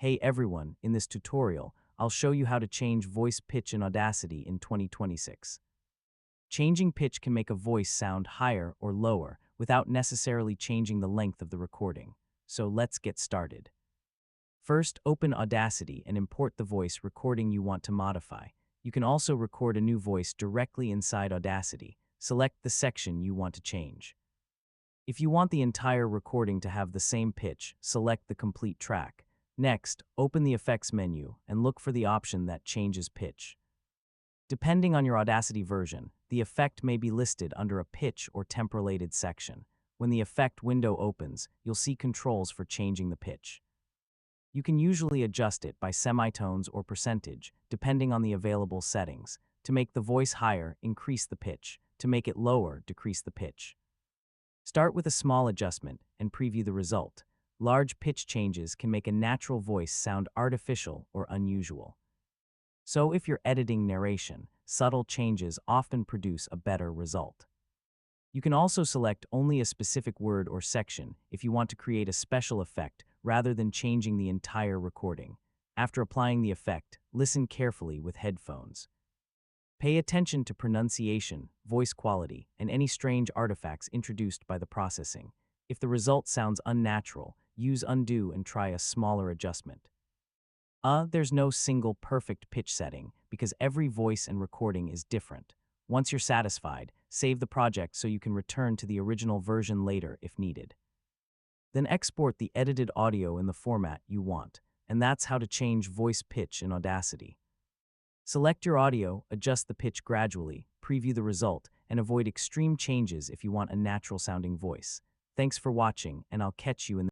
Hey everyone, in this tutorial, I'll show you how to change voice pitch in Audacity in 2026. Changing pitch can make a voice sound higher or lower without necessarily changing the length of the recording. So let's get started. First, open Audacity and import the voice recording you want to modify. You can also record a new voice directly inside Audacity. Select the section you want to change. If you want the entire recording to have the same pitch, select the complete track. Next, open the Effects menu and look for the option that changes pitch. Depending on your Audacity version, the effect may be listed under a pitch or temporated section. When the effect window opens, you'll see controls for changing the pitch. You can usually adjust it by semitones or percentage, depending on the available settings. To make the voice higher, increase the pitch. To make it lower, decrease the pitch. Start with a small adjustment and preview the result. Large pitch changes can make a natural voice sound artificial or unusual. So if you're editing narration, subtle changes often produce a better result. You can also select only a specific word or section if you want to create a special effect rather than changing the entire recording. After applying the effect, listen carefully with headphones. Pay attention to pronunciation, voice quality, and any strange artifacts introduced by the processing. If the result sounds unnatural, use undo and try a smaller adjustment. There's no single perfect pitch setting because every voice and recording is different. Once you're satisfied, save the project so you can return to the original version later if needed. Then export the edited audio in the format you want, and that's how to change voice pitch in Audacity. Select your audio, adjust the pitch gradually, preview the result, and avoid extreme changes if you want a natural-sounding voice. Thanks for watching, and I'll catch you in the